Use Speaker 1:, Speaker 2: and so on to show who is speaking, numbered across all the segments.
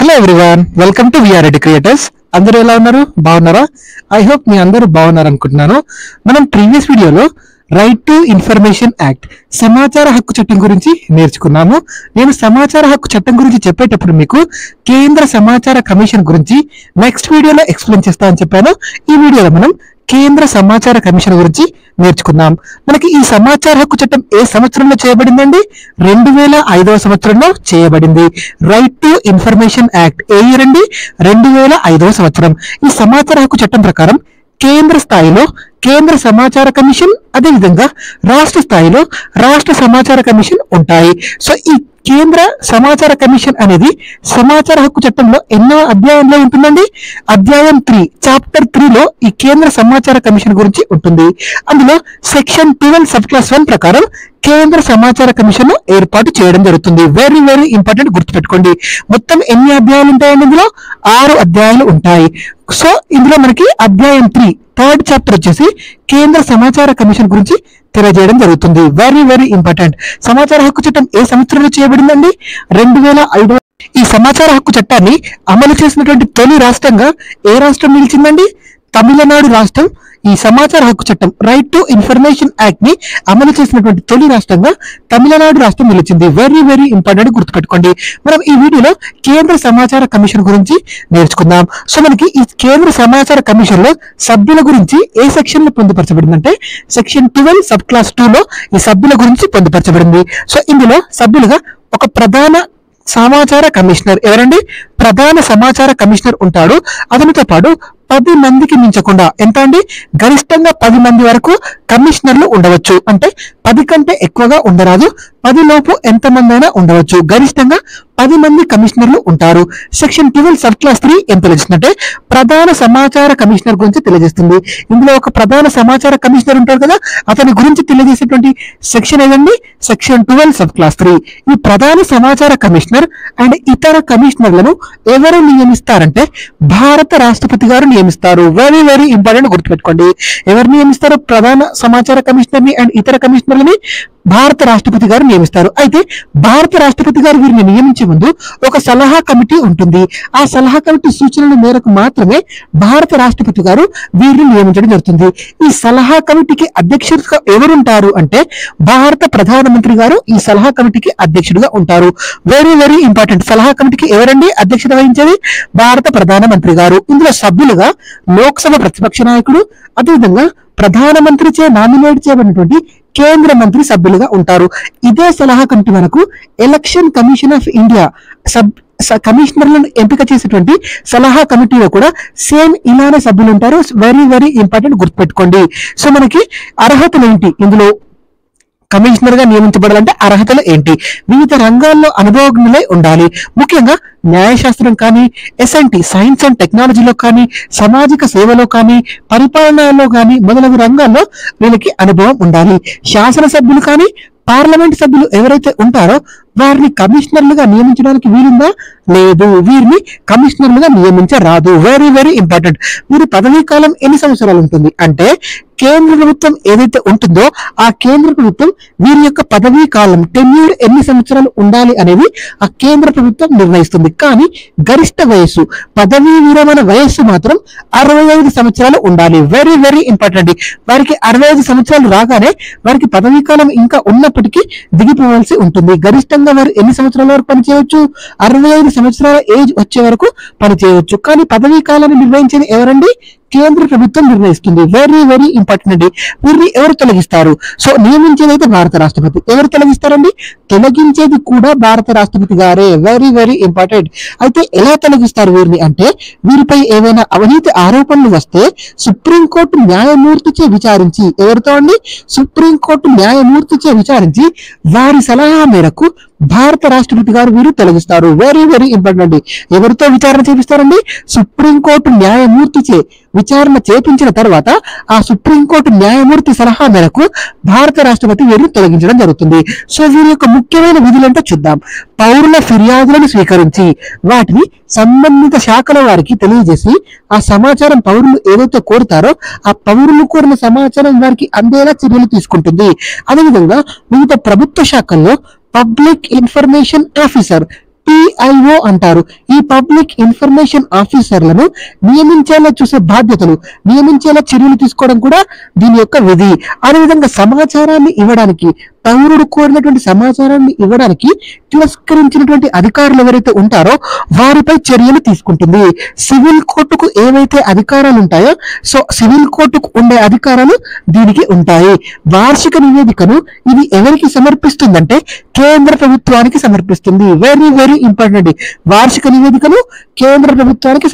Speaker 1: Hello everyone, welcome to VRIT creators. అందరూ ఎలా ఉన్నారు? బాగున్నారా? ఐ హోప్ మీ అందరూ బాగున్నారు అనుకుంటున్నాను. మనం ప్రీవియస్ వీడియోలో రైట్ టు ఇన్ఫర్మేషన్ యాక్ట్, సమాచార హక్కు చట్టం గురించి నేర్చుకున్నాము. నేను సమాచార హక్కు చట్టం గురించి చెప్పేటప్పుడు మీకు కేంద్ర సమాచార కమిషన్ గురించి నెక్స్ట్ వీడియోలో ఎక్స్ప్లెయిన్ చేస్తా అని చెప్పాను. ఈ వీడియోలో మనం కేంద్ర సమాచార కమిషన్ గురించి నేర్చుకుందాం. మనకి ఈ సమాచార హక్కు చట్టం ఏ సంవత్సరంలో చేయబడిందండి? 2005వ సంవత్సరంలో చేయబడింది. Right to information act A year అండి? 2005వ సంవత్సరం. ఈ సమాచార హక్కు చట్టం ప్రకారం కేంద్ర స్థాయిలో కేంద్ర సమాచార కమిషన్, అదేవిధంగా రాష్ట్ర స్థాయిలో రాష్ట్ర సమాచార కమిషన్ ఉంటాయి. సో ఈ కేంద్ర సమాచార కమిషన్ అనేది సమాచార హక్కు చట్టంలో ఎన్నో అధ్యాయంలో ఉంటుందండి? అధ్యాయం 3, చాప్టర్ 3లో ఈ కేంద్ర సమాచార కమిషన్ గురించి ఉంటుంది. అందులో సెక్షన్ 12 సబ్ క్లాస్ 1 ప్రకారం కేంద్ర సమాచార కమిషన్ ఏర్పాటు చేయడం జరుగుతుంది. వెరీ వెరీ ఇంపార్టెంట్, గుర్తుపెట్టుకోండి. మొత్తం ఎన్ని అధ్యాయాలు ఉంటాయండి? ఇందులో 6 అధ్యాయాలు ఉంటాయి. సో ఇందులో మనకి అధ్యాయం 3, థర్డ్ చాప్టర్ వచ్చేసి కేంద్ర సమాచార కమిషన్ గురించి తెలియజేయడం జరుగుతుంది. Very very important. సమాచార హక్కు చట్టం ఏ సంవత్సరంలో చేయబడిందండి? 2005. ఈ సమాచార హక్కు చట్టాన్ని అమలు చేసినటువంటి తొలి రాష్ట్రంగా ఏ రాష్ట్రం నిలిచిందండి? తమిళనాడు రాష్ట్రం ఈ సమాచార హక్కు చట్టం రైట్ టు ఇన్ఫర్మేషన్ యాక్ట్ ని అమలు చేసినటువంటి తొలి రాష్ట్రంగా తమిళనాడు రాష్ట్రం నిలిచింది. వెరీ వెరీ ఇంపార్టెంట్, గుర్తుపెట్టుకోండి. మనం ఈ వీడియోలో కేంద్ర సమాచార కమిషన్ గురించి నేర్చుకుందాం. సో మనకి ఈ కేంద్ర సమాచార కమిషన్ లో సభ్యుల గురించి ఏ సెక్షన్ లో పొందుపరచబడిందంటే సెక్షన్ 12 సబ్ క్లాస్ 2లో ఈ సభ్యుల గురించి పొందుపరచబడింది. సో ఇందులో సభ్యులుగా ఒక ప్రధాన సమాచార కమిషనర్, ఎవరండి? ప్రధాన సమాచార కమిషనర్ ఉంటాడు. అతనితో పాటు 10 మందికి మించకుండా, ఎంత అండి? గరిష్టంగా 10 మంది వరకు కమిషనర్లు ఉండవచ్చు. అంటే 10 కంటే ఎక్కువగా ఉండరాదు. 10 లోపు ఎంత మంది అయినా ఉండవచ్చు. గరిష్టంగా 10 మంది కమిషనర్లు ఉంటారు. సెక్షన్ 12 సబ్ క్లాస్ 3 ఏం తెలియజేస్తుందంటే ప్రధాన సమాచార కమిషనర్ గురించి తెలియజేస్తుంది. ఇందులో ఒక ప్రధాన సమాచార కమిషనర్ ఉంటారు కదా, అతని గురించి తెలియజేసేటువంటి సెక్షన్ ఏదండి? Section 12 sub class 3. ఈ ప్రధాన సమాచార కమిషనర్ అండ్ ఇతర కమిషనర్లను ఎవరు నియమిస్తారంటే భారత రాష్ట్రపతి గారు నియమిస్తారు. వెరీ వెరీ ఇంపార్టెంట్, గుర్తుపెట్టుకోండి. ఎవరు నియమిస్తారు? ప్రధాన సమాచార కమిషనర్ ని అండ్ ఇతర కమిషనర్లని భారత రాష్ట్రపతి గారు నియమిస్తారు. అయితే భారత రాష్ట్రపతి గారు వీరిని నియమించే ముందు ఒక సలహా కమిటీ ఉంటుంది. ఆ సలహా కమిటీ సూచనల మేరకు మాత్రమే భారత రాష్ట్రపతి గారు వీరిని నియమించడం జరుగుతుంది. ఈ సలహా కమిటీకి అధ్యక్షుడిగా ఎవరుంటారు అంటే భారత ప్రధానమంత్రి గారు ఈ సలహా కమిటీకి అధ్యక్షుడిగా ఉంటారు. Very very important. సలహా కమిటీకి ఎవరండి అధ్యక్షత వహించేది? భారత ప్రధానమంత్రి గారు. ఇందులో సభ్యులుగా లోక్సభ ప్రతిపక్ష నాయకుడు, అదేవిధంగా ప్రధానమంత్రిచే నామినేట్ చేయబడినటువంటి కేంద్ర మంత్రి సభ్యులుగా ఉంటారు. ఇదే సలహా కమిటీ మనకు ఎలక్షన్ కమిషన్ ఆఫ్ ఇండియా కమిషనర్లను ఎంపిక చేసేటువంటి సలహా కమిటీలో కూడా సేమ్ ఇలానే సభ్యులు ఉంటారు. వెరీ వెరీ ఇంపార్టెంట్, గుర్తుపెట్టుకోండి. సో మనకి అర్హతలు ఏంటి? ఇందులో కమిషనర్ గా నియమించబడాలంటే అర్హతలు ఏంటి? వివిధ రంగాల్లో అనుభవజ్ఞులై ఉండాలి. ముఖ్యంగా న్యాయశాస్త్రం కానీ, ఎస్ఎన్టీ సైన్స్ అండ్ టెక్నాలజీలో కానీ, సామాజిక సేవలో కానీ, పరిపాలనలో కానీ మొదలగు రంగాల్లో వీళ్ళకి అనుభవం ఉండాలి. శాసనసభ్యులు కానీ పార్లమెంట్ సభ్యులు ఎవరైతే ఉంటారో వారిని కమిషనర్లుగా నియమించడానికి వీలుందా? లేదు, వీరిని కమిషనర్లుగా నియమించరాదు. Very very important. వీరి పదవీ కాలం ఎన్ని సంవత్సరాలు ఉంటుంది అంటే కేంద్ర ప్రభుత్వం ఏదైతే ఉంటుందో ఆ కేంద్ర ప్రభుత్వం వీరి యొక్క పదవీ కాలం టెన్యూర్ ఎన్ని సంవత్సరాలు ఉండాలి అనేది ఆ కేంద్ర ప్రభుత్వం నిర్ణయిస్తుంది. కానీ గరిష్ట వయస్సు, పదవీ విరమణ వయస్సు మాత్రం 65 సంవత్సరాలు ఉండాలి. Very very important. వారికి 65 సంవత్సరాలు రాగానే వారికి పదవీ కాలం ఇంకా ఉన్నప్పటికీ దిగిపోవాల్సి ఉంటుంది. గరిష్టంగా వారు ఎన్ని సంవత్సరాల వరకు పనిచేయవచ్చు? 65 సంవత్సరాల ఏజ్ వచ్చే వరకు పనిచేయవచ్చు. కానీ పదవీ కాలాన్ని నిర్ణయించేది ఎవరండి? కేంద్ర ప్రభుత్వం నిర్ణయిస్తుంది. వెరీ వెరీ ఇంపార్టెంట్ అండి. వీరిని ఎవరు తొలగిస్తారు? సో నియమించేది అయితే భారత రాష్ట్రపతి. ఎవరు తొలగిస్తారండి? తొలగించేది కూడా భారత రాష్ట్రపతి గారే. Very very important. అయితే ఎలా తొలగిస్తారు వీరిని అంటే వీరిపై ఏవైనా అవినీతి ఆరోపణలు వస్తే సుప్రీంకోర్టు న్యాయమూర్తిచే విచారించి, ఎవరితో అండి? సుప్రీంకోర్టు న్యాయమూర్తిచే విచారించి వారి సలహా మేరకు భారత రాష్ట్రపతి గారు వీరు తొలగిస్తారు. వెరీ వెరీ ఇంపార్టెంట్ అండి. ఎవరితో విచారణ చేపిస్తారండి? సుప్రీంకోర్టు న్యాయమూర్తిచే విచారణ చేపించిన తర్వాత ఆ సుప్రీంకోర్టు న్యాయమూర్తి సలహా మేరకు భారత రాష్ట్రపతి వీరిని తొలగించడం జరుగుతుంది. సో వీరి యొక్క ముఖ్యమైన విధులంటే చూద్దాం. పౌరుల ఫిర్యాదులను స్వీకరించి వాటిని సంబంధిత శాఖల వారికి తెలియజేసి ఆ సమాచారం పౌరులు ఏదైతే కోరుతారో ఆ పౌరులు కోరిన సమాచారం వారికి అందేలా చర్యలు తీసుకుంటుంది. అదేవిధంగా వివిధ ప్రభుత్వ శాఖల్లో పబ్లిక్ ఇన్ఫర్మేషన్ ఆఫీసర్ పిఐఓ అంటారు. ఈ పబ్లిక్ ఇన్ఫర్మేషన్ ఆఫీసర్లను నియమించేలా చూసే బాధ్యతలు, నియమించేలా చర్యలు తీసుకోవడం కూడా దీని యొక్క విధి. అదేవిధంగా సమాచారాన్ని ఇవ్వడానికి, పౌరుడు కోరినటువంటి సమాచారాన్ని ఇవ్వడానికి తిరస్కరించినటువంటి అధికారులు ఎవరైతే ఉంటారో వారిపై చర్యలు తీసుకుంటుంది. సివిల్ కోర్టుకు ఏవైతే అధికారాలు ఉంటాయో సో సివిల్ కోర్టుకు ఉండే అధికారాలు దీనికి ఉంటాయి. వార్షిక నివేదికను ఇది ఎవరికి సమర్పిస్తుందంటే కేంద్ర ప్రభుత్వానికి సమర్పిస్తుంది. Very very important. వార్షిక నివేదికను కేంద్ర ప్రభుత్వానికి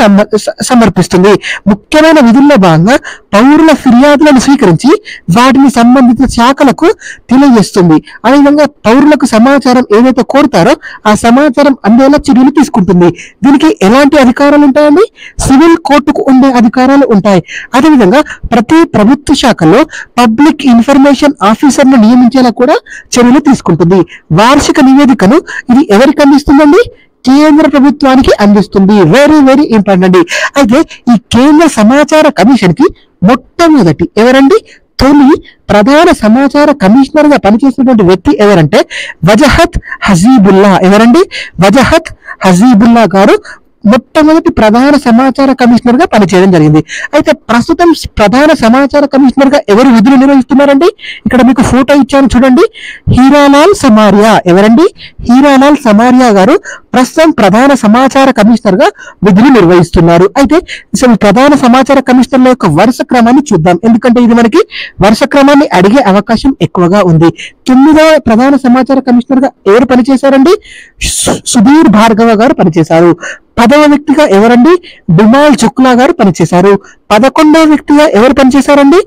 Speaker 1: సమర్పిస్తుంది. ముఖ్యమైన విధుల్లో భాగంగా పౌరుల ఫిర్యాదులను స్వీకరించి వాటిని సంబంధిత శాఖలకు తెలియజేస్తుంది. అదేవిధంగా పౌరులకు సమాచారం ఏదైతే కోరుతారో ఆ సమాచారం అందేలా చర్యలు తీసుకుంటుంది. దీనికి ఎలాంటి అధికారాలు ఉంటాయండి? సివిల్ కోర్టుకు ఉండే అధికారాలు ఉంటాయి. అదేవిధంగా ప్రతి ప్రభుత్వ శాఖలో పబ్లిక్ ఇన్ఫర్మేషన్ ఆఫీసర్ను నియమించేలా కూడా చర్యలు తీసుకుంటుంది. వార్షిక నివేదికను ఇది ఎవరికి అందిస్తుందండి? కేంద్ర ప్రభుత్వానికి అందిస్తుంది. Very very important. అయితే ఈ కేంద్ర సమాచార కమిషన్ కి మొట్టమొదటి ఎవరండి? తొలి ప్రధాన సమాచార కమిషనర్ గా పనిచేసినటువంటి వ్యక్తి ఎవరంటే వజహత్ హజీబుల్లా. ఎవరండి? వజహత్ హజీబుల్లా గారు మొట్టమొదటి ప్రధాన సమాచార కమిషనర్ గా పనిచేయడం జరిగింది. అయితే ప్రస్తుతం ప్రధాన సమాచార కమిషనర్ గా ఎవరు విధులు నిర్వహిస్తున్నారండి? ఇక్కడ మీకు ఫోటో ఇచ్చాను చూడండి. హీరాలాల్ సమారియా. ఎవరండి? హీరాలాల్ సమారియా గారు ప్రస్తుతం ప్రధాన సమాచార కమిషనర్ గా విధులు నిర్వహిస్తున్నారు. అయితే అసలు ప్రధాన సమాచార కమిషనర్ల యొక్క వరుస క్రమాన్ని చూద్దాం, ఎందుకంటే ఇది మనకి వరుస క్రమాన్ని అడిగే అవకాశం ఎక్కువగా ఉంది. 9వ ప్రధాన సమాచార కమిషనర్ గా ఎవరు పనిచేశారండి? సుధీర్ భార్గవ గారు పనిచేశారు. 10వ వ్యక్తిగా ఎవరండి? బిమాల్ శుక్లా గారు పనిచేశారు. 11వ వ్యక్తిగా ఎవరు పనిచేశారండి?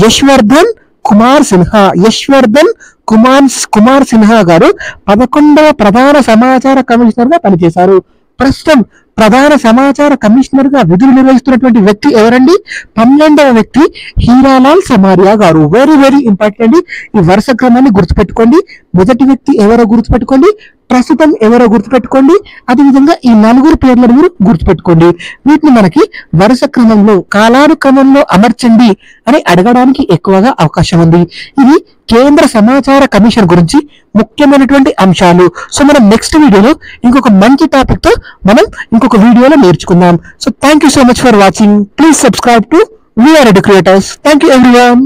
Speaker 1: యశ్వర్ధన్ కుమార్ సిన్హా. యశ్వర్ధన్ కుమార్ సిన్హా గారు 11వ ప్రధాన సమాచార కమిషనర్ గా పనిచేశారు. ప్రస్తుతం ప్రధాన సమాచార కమిషనర్ గా విధులు నిర్వహిస్తున్నటువంటి వ్యక్తి ఎవరండి? 12వ వ్యక్తి హీరాలాల్ సమారియా గారు. Very very important. ఈ వరుస క్రమాన్ని గుర్తుపెట్టుకోండి. మొదటి వ్యక్తి ఎవరో గుర్తుపెట్టుకోండి, ప్రస్తుతం ఎవరో గుర్తుపెట్టుకోండి, అదేవిధంగా ఈ 4 పేర్లను మీరు గుర్తుపెట్టుకోండి. వీటిని మనకి వరుస క్రమంలో కాలానుక్రమంలో అమర్చండి అని అడగడానికి ఎక్కువగా అవకాశం ఉంది. ఇది కేంద్ర సమాచార కమిషన్ గురించి ముఖ్యమైనటువంటి అంశాలు. సో మనం నెక్స్ట్ వీడియోలో ఇంకొక మంచి టాపిక్ తో మనం ఇంకొక వీడియోలో నేర్చుకుందాం. So thank you so much for watching. Please subscribe to VR educators. Thank you everyone.